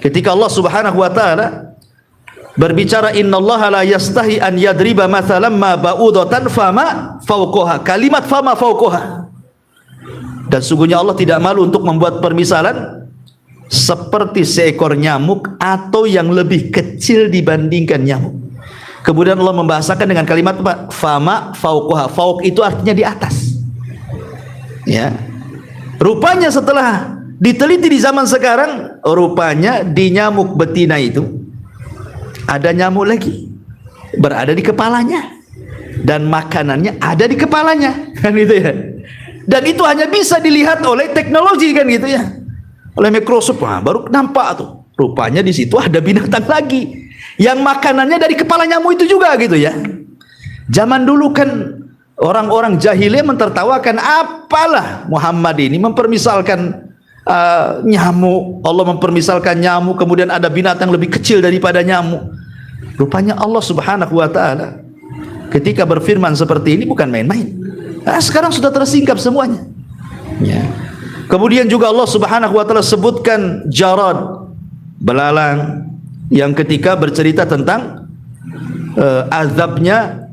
Ketika Allah Subhanahu wa taala berbicara, innallaha la yastahi an yadriba mathalan ma ba'udatan fama fawqaha, kalimat fama fawqaha, dan sungguhnya Allah tidak malu untuk membuat permisalan seperti seekor nyamuk atau yang lebih kecil dibandingkan nyamuk. Kemudian Allah membahasakan dengan kalimat fama fauqaha. Fauq itu artinya di atas. Ya. Rupanya setelah diteliti di zaman sekarang, rupanya di nyamuk betina itu ada nyamuk lagi berada di kepalanya, dan makanannya ada di kepalanya, kan gitu ya. Dan itu hanya bisa dilihat oleh teknologi, kan gitu ya. Oleh mikroskop, baru nampak tuh. Rupanya di situ ada binatang lagi yang makanannya dari kepala nyamuk itu juga, gitu ya. Zaman dulu kan orang-orang jahiliyah mentertawakan, apalah Muhammad ini mempermisalkan nyamuk. Allah mempermisalkan nyamuk, kemudian ada binatang lebih kecil daripada nyamuk. Rupanya Allah Subhanahu wa taala ketika berfirman seperti ini bukan main-main. Sekarang sudah tersingkap semuanya, ya. Kemudian juga Allah Subhanahu wa taala sebutkan jarad, belalang, yang ketika bercerita tentang azabnya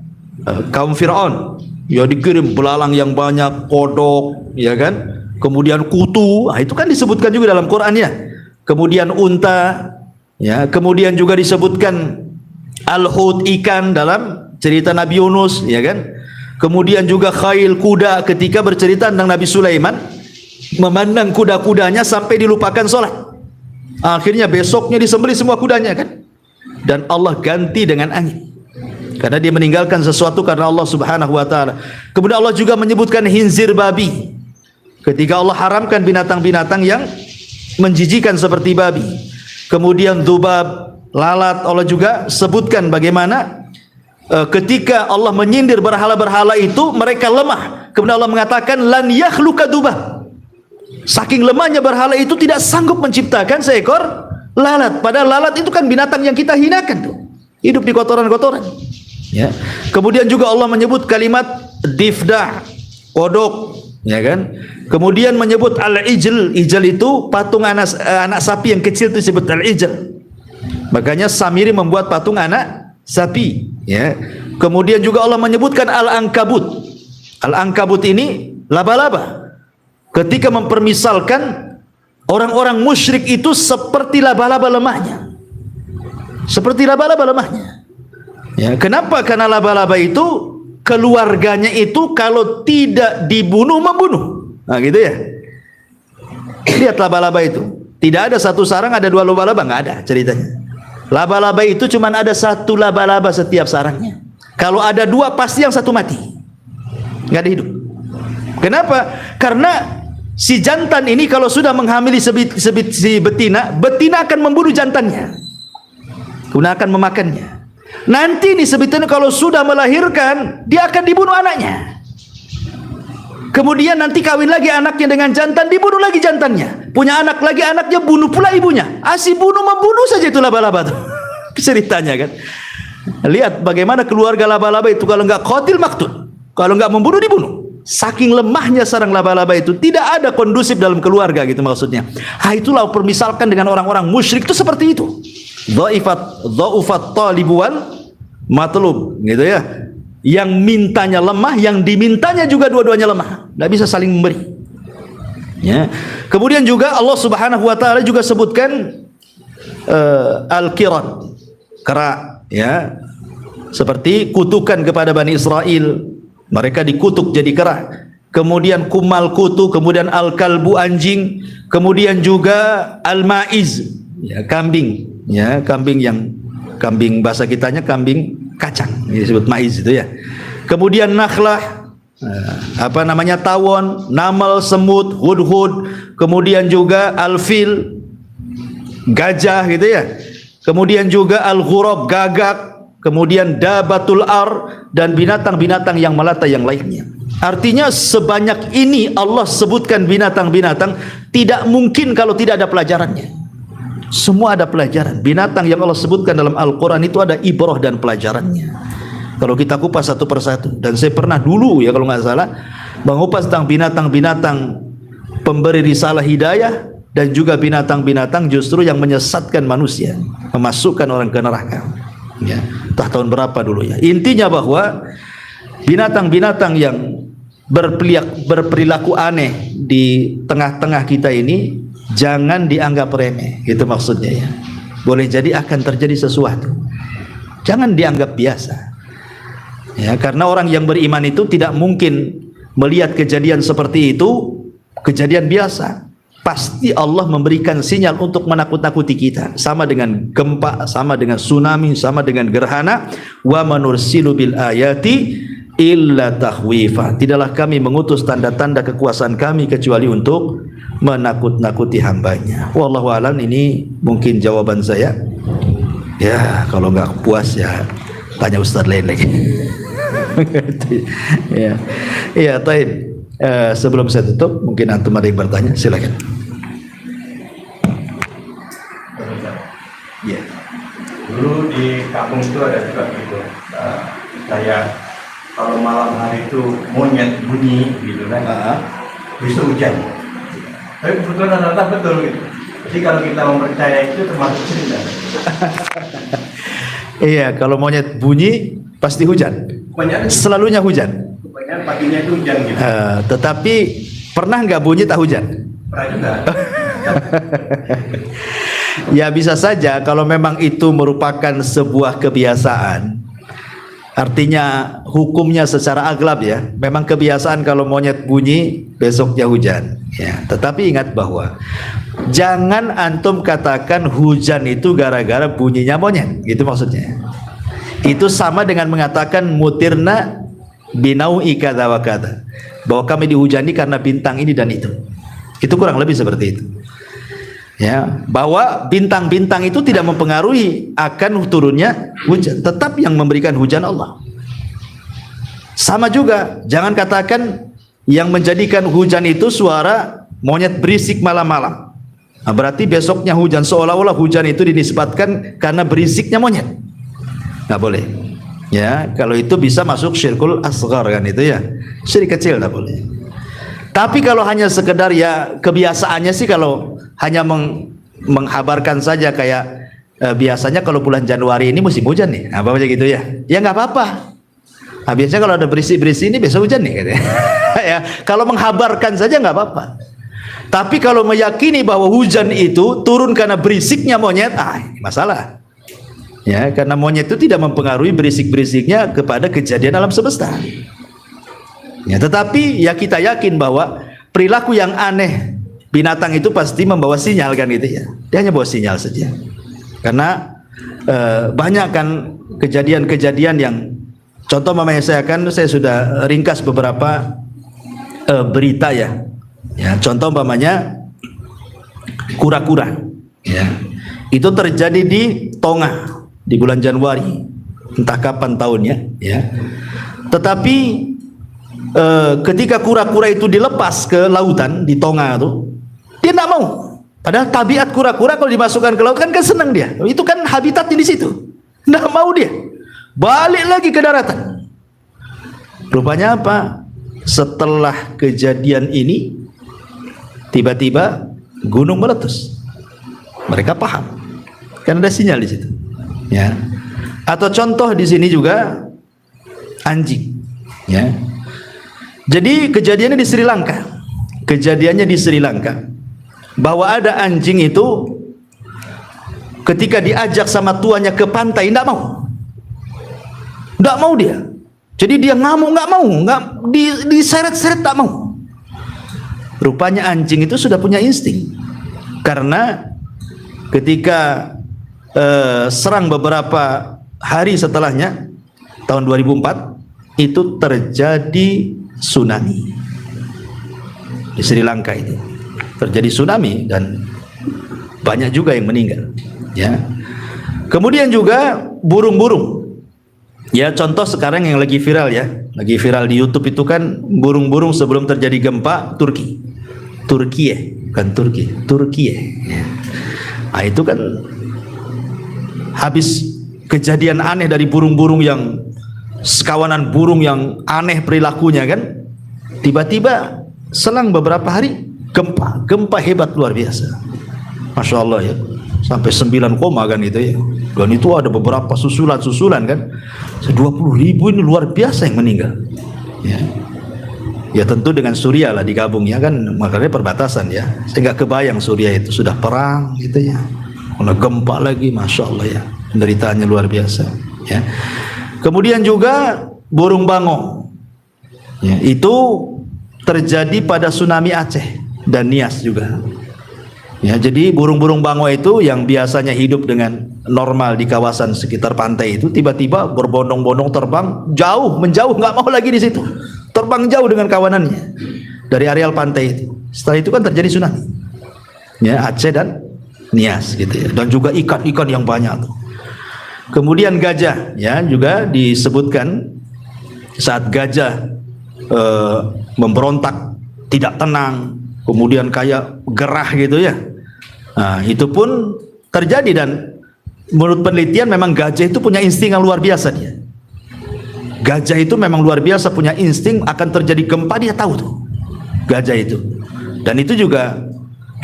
kaum Fir'aun, ya, dikirim belalang yang banyak, kodok, ya kan, kemudian kutu, itu kan disebutkan juga dalam Quran, ya. Kemudian unta, ya, kemudian juga disebutkan al-hut, ikan dalam cerita Nabi Yunus, ya kan. Kemudian juga khail, kuda, ketika bercerita tentang Nabi Sulaiman memandang kuda-kudanya sampai dilupakan sholat. Akhirnya besoknya disembelih semua kudanya, kan. Dan Allah ganti dengan angin, karena dia meninggalkan sesuatu karena Allah Subhanahu wa taala. Kemudian Allah juga menyebutkan hinzir babi, ketika Allah haramkan binatang-binatang yang menjijikan seperti babi. Kemudian dzubab, lalat, Allah juga sebutkan bagaimana ketika Allah menyindir berhala-berhala itu, mereka lemah. Kemudian Allah mengatakan lan yakhluqa dzubab, saking lemahnya berhala itu tidak sanggup menciptakan seekor lalat. Padahal lalat itu kan binatang yang kita hinakan tuh, hidup di kotoran-kotoran, ya. Kemudian juga Allah menyebut kalimat difdah, kodok, ya kan. Kemudian menyebut al-ijl, ijl itu patung anak sapi yang kecil itu disebut al-ijl. Makanya Samiri membuat patung anak sapi, ya. Kemudian juga Allah menyebutkan al-ankabut. Al-ankabut ini laba-laba, ketika mempermisalkan orang-orang musyrik itu seperti laba-laba lemahnya. Seperti laba-laba lemahnya, ya. Kenapa? Karena laba-laba itu keluarganya itu kalau tidak dibunuh membunuh. Nah, gitu ya. Lihat laba-laba itu, tidak ada satu sarang ada dua laba-laba, nggak ada ceritanya. Laba-laba itu cuma ada satu laba-laba setiap sarangnya. Kalau ada dua pasti yang satu mati, nggak ada hidup. Kenapa? Karena si jantan ini kalau sudah menghamili si betina, betina akan membunuh jantannya, kemudian akan memakannya. Nanti ini si betina kalau sudah melahirkan, dia akan dibunuh anaknya. Kemudian nanti kawin lagi anaknya dengan jantan, dibunuh lagi jantannya. Punya anak lagi, anaknya bunuh pula ibunya. Si bunuh membunuh saja itu laba-laba tuh. Ceritanya, kan. Lihat bagaimana keluarga laba-laba itu, kalau enggak qatil maktul, kalau enggak membunuh dibunuh. Saking lemahnya sarang laba-laba itu, tidak ada kondusif dalam keluarga, gitu maksudnya. Itulah permisalkan dengan orang-orang musyrik itu seperti itu. Dha'ufat talibu wal matlub, gitu ya. Yang mintanya lemah, yang dimintanya juga dua-duanya lemah, tidak bisa saling memberi, ya. Kemudian juga Allah Subhanahu wa taala juga sebutkan al-qirat, kera, ya. Seperti kutukan kepada Bani Israel, mereka dikutuk jadi kera. Kemudian kumal kutu, kemudian al-kalbu anjing, kemudian juga al-maiz, ya, kambing, ya, kambing bahasa kitanya kambing kacang, ini disebut maiz itu, ya. kemudian nakhlah, tawon, namal, semut, hudhud, kemudian juga alfil, gajah gitu ya. Kemudian juga al-ghurab, gagak, kemudian dabatul ar, dan binatang-binatang yang melata yang lainnya. Artinya sebanyak ini Allah sebutkan binatang-binatang, tidak mungkin kalau tidak ada pelajarannya. Semua ada pelajaran. Binatang yang Allah sebutkan dalam Al-Quran itu ada ibrah dan pelajarannya. Kalau kita kupas satu persatu, dan saya pernah dulu ya kalau nggak salah mengupas tentang binatang-binatang pemberi risalah hidayah, dan juga binatang-binatang justru yang menyesatkan manusia, memasukkan orang ke neraka. Ya, entah tahun berapa dulu ya. Intinya bahwa binatang-binatang yang berperilaku aneh di tengah-tengah kita ini jangan dianggap remeh, itu maksudnya ya. Boleh jadi akan terjadi sesuatu. Jangan dianggap biasa. Ya, karena orang yang beriman itu tidak mungkin melihat kejadian seperti itu kejadian biasa. Pasti Allah memberikan sinyal untuk menakut-nakuti kita, sama dengan gempa, sama dengan tsunami, sama dengan gerhana. Wa manursilu bil ayati illa takhwifa. Tidaklah kami mengutus tanda-tanda kekuasaan kami kecuali untuk menakut-nakuti hambanya. Wallahu a'lam. Ini mungkin jawaban saya. Ya, kalau nggak puas ya tanya Ustaz lain lagi. Ya, ya, taib. Sebelum saya tutup, mungkin antum ada yang bertanya, silakan. Ya. Dulu di kampung itu ada juga gitu, kayak kalau malam hari itu monyet bunyi gitu kan, bisa hujan. Tapi kebetulan rata-rata betul gitu. Jadi kalau kita mempercayai itu termasuk cerita. Iya, kalau monyet bunyi pasti hujan. Selalunya hujan. Kebanyakan paginya itu hujan gitu. Tetapi pernah nggak bunyi tak hujan? Pernah juga. Ya bisa saja kalau memang itu merupakan sebuah kebiasaan. Artinya hukumnya secara aglab ya. Memang kebiasaan kalau monyet bunyi besoknya hujan. Ya, tetapi ingat bahwa jangan antum katakan hujan itu gara-gara bunyinya monyet. Gitu maksudnya. Itu sama dengan mengatakan mutirna binau'i kadza wa kadza, bahwa kami dihujani karena bintang ini dan itu. Itu kurang lebih seperti itu. Ya, bahwa bintang-bintang itu tidak mempengaruhi akan turunnya hujan, tetap yang memberikan hujan Allah. Sama juga, jangan katakan yang menjadikan hujan itu suara monyet berisik malam-malam. Nah, berarti besoknya hujan, seolah-olah hujan itu dinisbatkan karena berisiknya monyet. Nggak boleh. Ya, kalau itu bisa masuk syirkul asghar kan itu ya. Syirik kecil nggak boleh. Tapi kalau hanya sekedar ya kebiasaannya sih, kalau hanya menghabarkan saja kayak biasanya kalau bulan Januari ini musim hujan nih, apa aja gitu ya. Ya nggak apa-apa. Nah, biasanya kalau ada berisi-berisi ini besok hujan nih katanya. Ya, kalau menghabarkan saja nggak apa-apa. Tapi kalau meyakini bahwa hujan itu turun karena berisiknya monyet, ini masalah. Ya, karena monyet itu tidak mempengaruhi berisik-berisiknya kepada kejadian alam semesta. Ya, tetapi ya kita yakin bahwa perilaku yang aneh binatang itu pasti membawa sinyal kan gitu ya. Dia hanya bawa sinyal saja. Karena banyak kan kejadian-kejadian yang contoh mamanya saya sudah ringkas beberapa berita ya. Ya, contoh umpamanya kura-kura ya. Itu terjadi di Tonga di bulan Januari, entah kapan tahunnya ya. Tetapi ketika kura-kura itu dilepas ke lautan di Tonga itu, dia tidak mau. Padahal tabiat kura-kura kalau dimasukkan ke laut kan senang dia. Itu kan habitatnya di situ. Tidak mau dia. Balik lagi ke daratan. Rupanya apa? Setelah kejadian ini, tiba-tiba gunung meletus. Mereka paham. Kan ada sinyal di situ. Ya. Atau contoh di sini juga anjing. Ya. Jadi kejadiannya di Sri Lanka. Kejadiannya di Sri Lanka, bahwa ada anjing itu ketika diajak sama tuannya ke pantai tidak mau. Tidak mau dia. Jadi dia ngamuk, nggak mau, nggak diseret-seret tak mau. Rupanya anjing itu sudah punya insting. Karena ketika serang beberapa hari setelahnya tahun 2004 itu terjadi tsunami. Di Sri Lanka itu terjadi tsunami dan banyak juga yang meninggal, ya. Kemudian juga burung-burung. Ya, contoh sekarang yang lagi viral, ya. Lagi viral di YouTube itu kan burung-burung sebelum terjadi gempa Turki. Bukan Turki. Ya. Nah, itu kan habis kejadian aneh dari burung-burung yang sekawanan burung yang aneh perilakunya kan. Tiba-tiba selang beberapa hari gempa hebat luar biasa. Masya Allah, ya. Sampai 9 kan gitu, ya. Dan itu ada beberapa susulan kan. 20.000 ini luar biasa yang meninggal, ya. Ya tentu dengan Suriah lah digabungnya kan, makanya perbatasan, ya. Saya nggak kebayang Suriah itu sudah perang gitu, ya. Kena gempa lagi, Masya Allah, ya. Penderitaannya luar biasa, ya. Kemudian juga burung bangau, ya, itu terjadi pada tsunami Aceh dan Nias juga. Ya, jadi burung-burung bangau itu yang biasanya hidup dengan normal di kawasan sekitar pantai itu tiba-tiba berbondong-bondong terbang menjauh, nggak mau lagi di situ, terbang jauh dengan kawanannya dari areal pantai itu. Setelah itu kan terjadi tsunami, ya, Aceh dan Nias gitu, ya. Dan juga ikan-ikan yang banyak tuh. Kemudian gajah, ya, juga disebutkan saat gajah memberontak, tidak tenang, kemudian kayak gerah gitu, ya. Nah, itu pun terjadi dan menurut penelitian memang gajah itu punya insting yang luar biasa dia. Gajah itu memang luar biasa punya insting akan terjadi gempa, dia tahu tuh gajah itu. Dan itu juga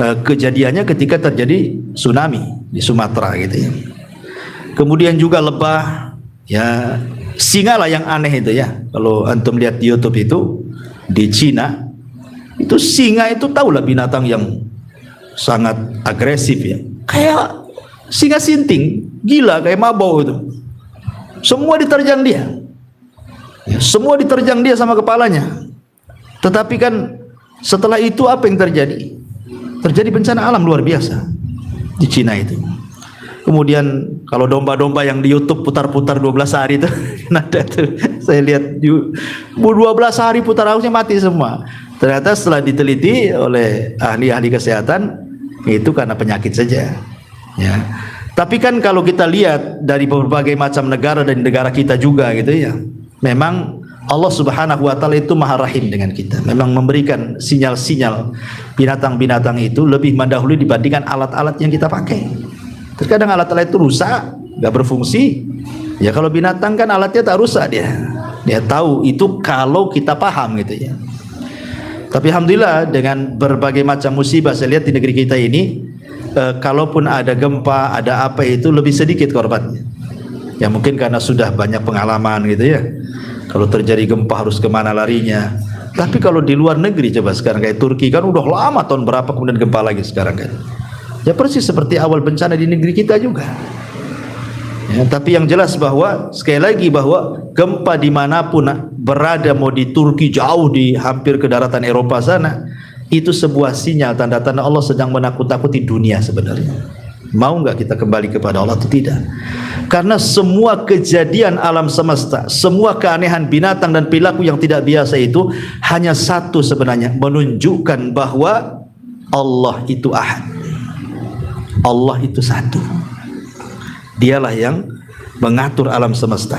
kejadiannya ketika terjadi tsunami di Sumatera gitu, ya. Kemudian juga lebah, ya, singa lah yang aneh itu, ya. Kalau antum lihat di YouTube itu di Cina, itu singa itu tahulah binatang yang sangat agresif, ya, kayak singa sinting, gila kayak mabau itu. Semua diterjang dia, ya, semua diterjang dia sama kepalanya. Tetapi kan setelah itu apa yang terjadi? Terjadi bencana alam luar biasa di Cina itu. Kemudian kalau domba-domba yang di YouTube putar-putar 12 hari itu ada tuh, saya lihat 12 hari putar harusnya mati semua. Ternyata setelah diteliti oleh ahli-ahli kesehatan itu karena penyakit saja, ya. Tapi kan kalau kita lihat dari berbagai macam negara dan negara kita juga gitu, ya, memang Allah Subhanahu wa taala itu Maha Rahim dengan kita. Memang memberikan sinyal-sinyal binatang-binatang itu lebih mendahului dibandingkan alat-alat yang kita pakai. Terkadang alat-alat itu rusak, nggak berfungsi. Ya kalau binatang kan alatnya tak rusak, dia tahu itu kalau kita paham gitu, ya. Tapi alhamdulillah dengan berbagai macam musibah saya lihat di negeri kita ini, kalaupun ada gempa, ada apa itu lebih sedikit korbannya. Ya mungkin karena sudah banyak pengalaman gitu, ya. Kalau terjadi gempa harus kemana larinya. Tapi kalau di luar negeri coba sekarang kayak Turki kan udah lama tahun berapa kemudian gempa lagi sekarang kan. Ya persis seperti awal bencana di negeri kita juga. Ya, tapi yang jelas bahwa sekali lagi bahwa gempa dimanapun berada, mau di Turki jauh di hampir ke daratan Eropa sana, itu sebuah sinyal tanda-tanda Allah sedang menakut-nakuti dunia sebenarnya. Mau nggak kita kembali kepada Allah atau tidak? Karena semua kejadian alam semesta, semua keanehan binatang dan perilaku yang tidak biasa itu hanya satu sebenarnya, menunjukkan bahwa Allah itu ahad, Allah itu satu. Dialah yang mengatur alam semesta.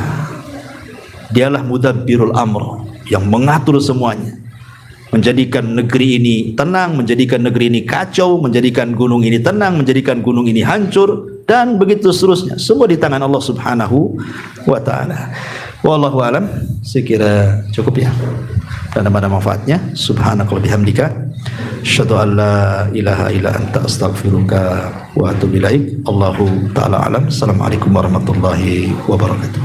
Dialah mudabbirul amr, yang mengatur semuanya. Menjadikan negeri ini tenang, menjadikan negeri ini kacau, menjadikan gunung ini tenang, menjadikan gunung ini hancur, dan begitu seterusnya. Semua di tangan Allah Subhanahu wa taala. Wallahu alam, saya kira cukup, ya. Dan ada manfaatnya. Subhanakallahumma bihamdika asyhadu an la ilaha illa anta astaghfiruka wa atubu ilaik. Allahu taala alam. Assalamualaikum warahmatullahi wabarakatuh.